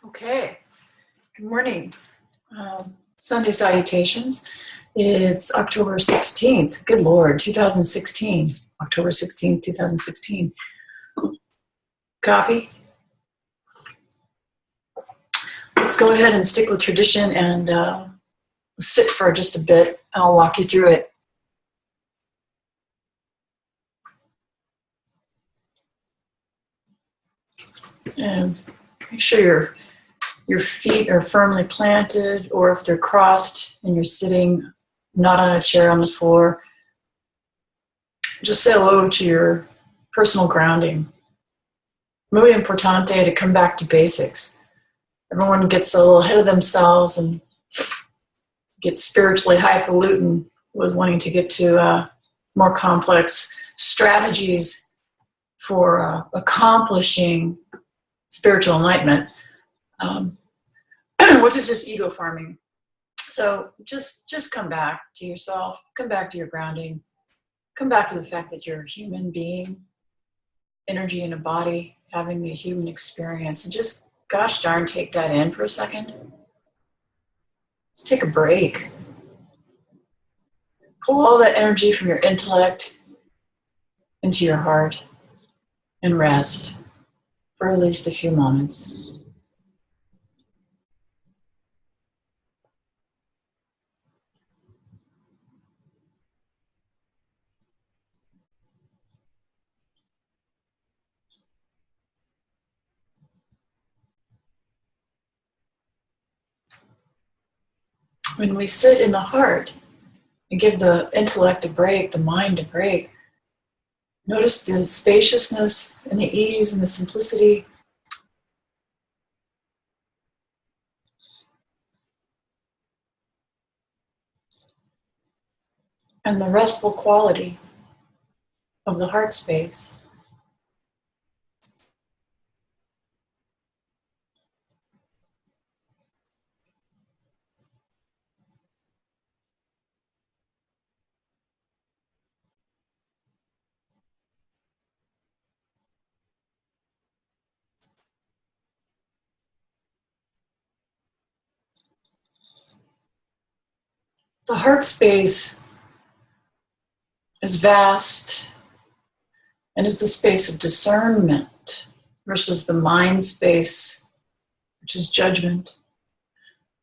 Okay, good morning. Sunday salutations. It's October 16th. Good Lord, 2016. October 16th, 2016. Coffee? Let's go ahead and stick with tradition and sit for just a bit. I'll walk you through it. And make sure your feet are firmly planted, or if they're crossed and you're sitting not on a chair on the floor, just say hello to your personal grounding. Muy importante to come back to basics. Everyone gets a little ahead of themselves and gets spiritually highfalutin with wanting to get to more complex strategies for accomplishing spiritual enlightenment, which is just ego farming. So just come back to yourself, come back to your grounding, come back to the fact that you're a human being, energy in a body, having the human experience, and just, gosh darn, take that in for a second. Just take a break. Pull all that energy from your intellect into your heart and rest for at least a few moments. When we sit in the heart and give the intellect a break, the mind a break, notice the spaciousness and the ease and the simplicity. And the restful quality of the heart space. The heart space is vast and is the space of discernment versus the mind space, which is judgment.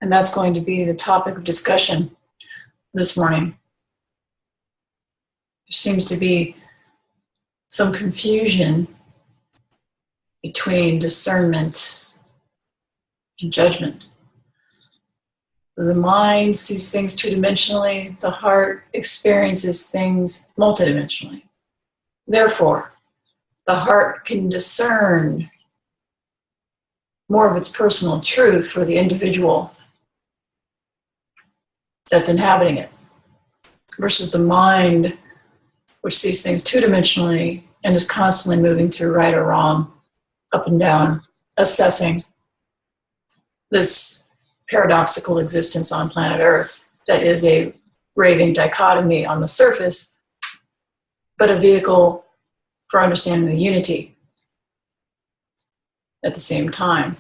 And that's going to be the topic of discussion this morning. There seems to be some confusion between discernment and judgment. The mind sees things two-dimensionally, the heart experiences things multidimensionally. Therefore, the heart can discern more of its personal truth for the individual that's inhabiting it, versus the mind, which sees things two-dimensionally and is constantly moving through right or wrong, up and down, assessing this paradoxical existence on planet Earth that is a raving dichotomy on the surface, but a vehicle for understanding the unity at the same time.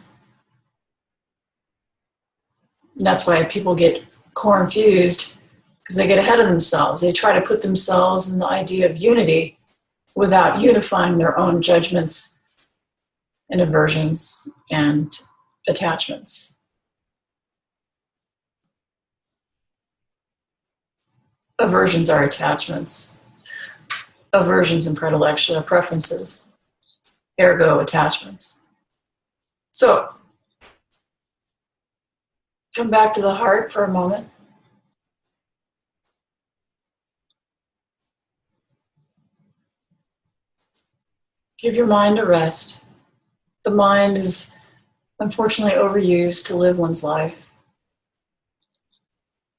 And that's why people get confused, because they get ahead of themselves. They try to put themselves in the idea of unity without unifying their own judgments and aversions and attachments. Aversions are attachments. Aversions and predilection are preferences, ergo attachments. So, come back to the heart for a moment. Give your mind a rest. The mind is unfortunately overused to live one's life.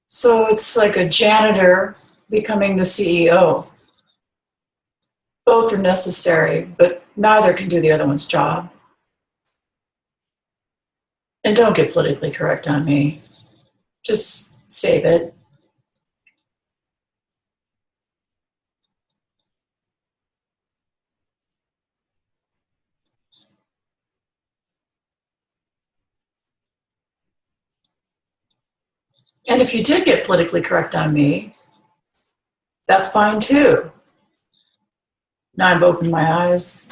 So it's like a janitor becoming the CEO. Both are necessary, but neither can do the other one's job. And don't get politically correct on me. Just save it. And if you did get politically correct on me, that's fine too. Now I've opened my eyes.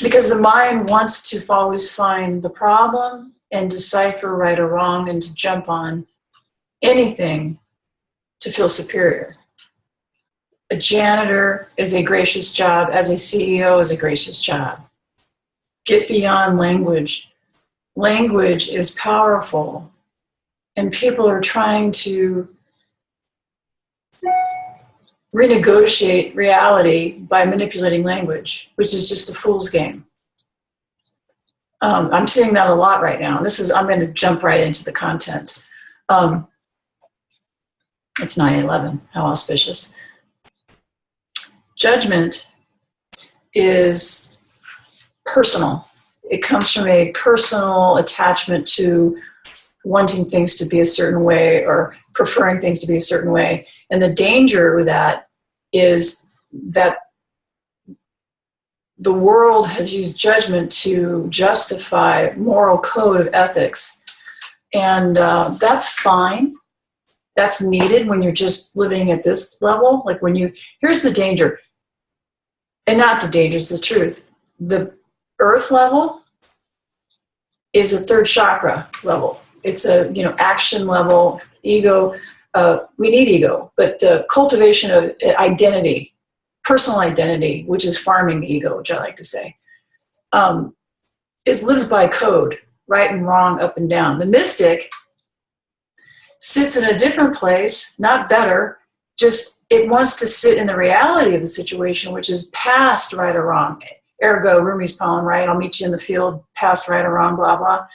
Because the mind wants to always find the problem and decipher right or wrong and to jump on anything to feel superior. A janitor is a gracious job, as a CEO is a gracious job. Get beyond language. Language is powerful, and people are trying to renegotiate reality by manipulating language, which is just a fool's game. I'm seeing that a lot right now. I'm going to jump right into the content. It's 9/11. How auspicious. Judgment is personal. It comes from a personal attachment to wanting things to be a certain way or preferring things to be a certain way. And the danger with that is that the world has used judgment to justify moral code of ethics. And that's fine. That's needed when you're just living at this level. Like here's the danger. And not the danger, it's the truth. The earth level is a third chakra level. It's a action level, ego. We need ego, but cultivation of identity, personal identity, which is farming the ego, which I like to say, lives by code, right and wrong, up and down. The mystic sits in a different place, not better, just it wants to sit in the reality of the situation, which is past right or wrong. Ergo, Rumi's poem, right? I'll meet you in the field, past right or wrong, blah, blah.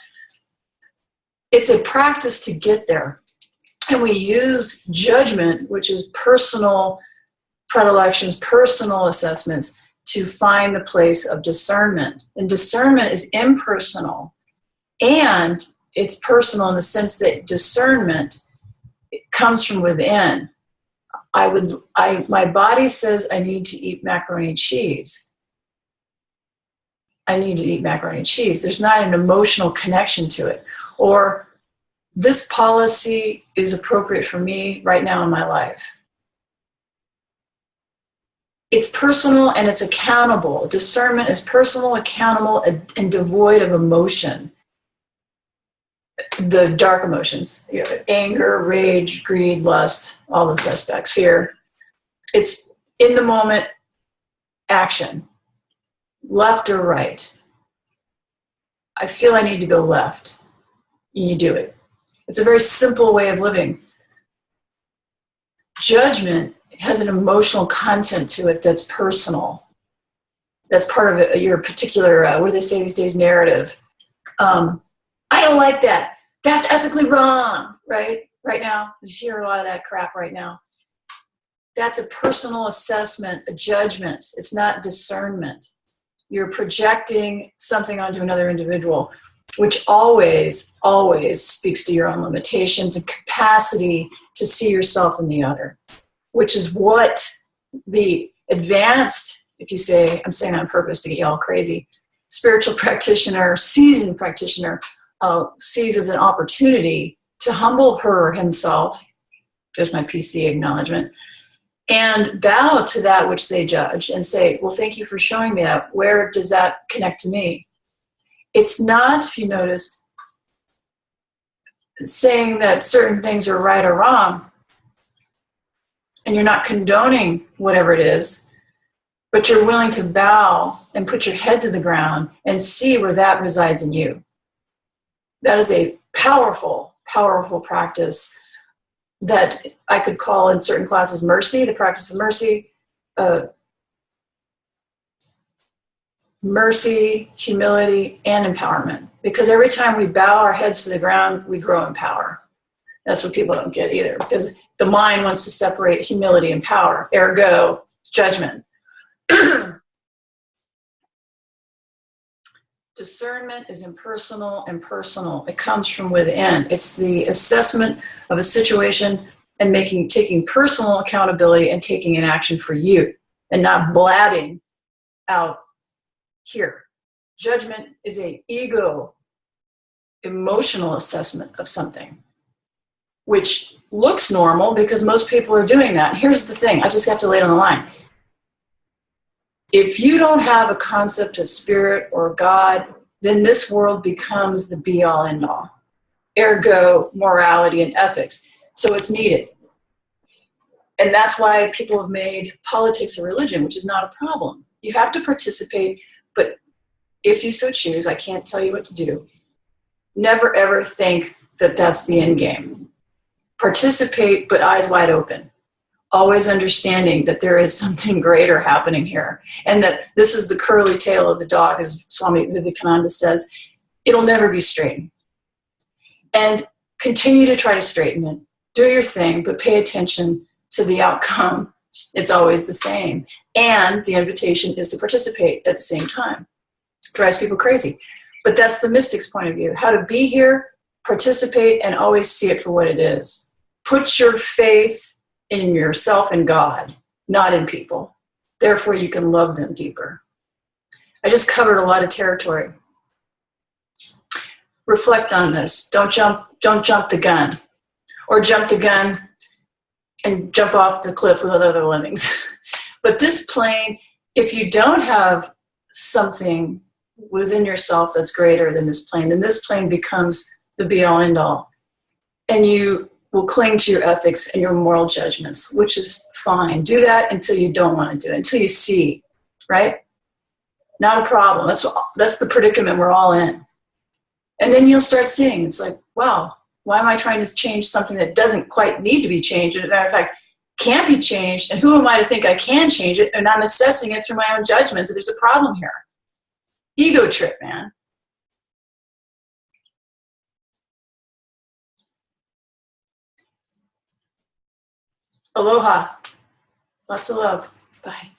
It's a practice to get there. And we use judgment, which is personal predilections, personal assessments, to find the place of discernment. And discernment is impersonal. And it's personal in the sense that discernment comes from within. My body says I need to eat macaroni and cheese. I need to eat macaroni and cheese. There's not an emotional connection to it. Or this policy is appropriate for me right now in my life. It's personal and it's accountable. Discernment is personal, accountable, and devoid of emotion. The dark emotions, anger, rage, greed, lust, all the suspects, fear. It's in the moment action, left or right. I feel I need to go left. You do it. It's a very simple way of living. Judgment has an emotional content to it that's personal. That's part of your particular, what do they say these days, narrative. I don't like that. That's ethically wrong, right? Right now, you hear a lot of that crap right now. That's a personal assessment, a judgment. It's not discernment. You're projecting something onto another individual, which always, always speaks to your own limitations and capacity to see yourself in the other, which is what the advanced, if you say, I'm saying on purpose to get you all crazy, spiritual practitioner, seasoned practitioner, sees as an opportunity to humble her or himself, there's my PC acknowledgement, and bow to that which they judge and say, well, thank you for showing me that. Where does that connect to me? It's not, if you noticed, saying that certain things are right or wrong, and you're not condoning whatever it is, but you're willing to bow and put your head to the ground and see where that resides in you. That is a powerful, powerful practice that I could call in certain classes mercy, the practice of mercy, mercy, humility, and empowerment. Because every time we bow our heads to the ground, we grow in power. That's what people don't get either, because the mind wants to separate humility and power, ergo, judgment. Discernment is impersonal and personal. It comes from within. It's the assessment of a situation and taking personal accountability and taking an action for you and not blabbing out here. Judgment is an ego, emotional assessment of something. which looks normal because most people are doing that. And here's the thing, I just have to lay it on the line. If you don't have a concept of spirit or God, then this world becomes the be-all, end-all. Ergo, morality and ethics. So it's needed. And that's why people have made politics a religion, which is not a problem. You have to participate, but if you so choose, I can't tell you what to do. Never ever think that that's the end game. Participate, but eyes wide open. Always understanding that there is something greater happening here. And that this is the curly tail of the dog, as Swami Vivekananda says. It'll never be straight. And continue to try to straighten it. Do your thing, but pay attention to the outcome. It's always the same. And the invitation is to participate at the same time. It drives people crazy. But that's the mystic's point of view. How to be here, participate, and always see it for what it is. Put your faith in yourself and God, not in people. Therefore, you can love them deeper. I just covered a lot of territory. Reflect on this. Don't jump the gun. Or jump the gun and jump off the cliff with other lemmings. But this plane, if you don't have something within yourself that's greater than this plane, then this plane becomes the be-all, end-all. And you will cling to your ethics and your moral judgments, which is fine. Do that until you don't want to do it, until you see, right? Not a problem. That's the predicament we're all in. And then you'll start seeing, it's like, wow, why am I trying to change something that doesn't quite need to be changed? As a matter of fact, can't be changed. And who am I to think I can change it? And I'm assessing it through my own judgment that there's a problem here. Ego trip, man. Aloha. Lots of love. Bye.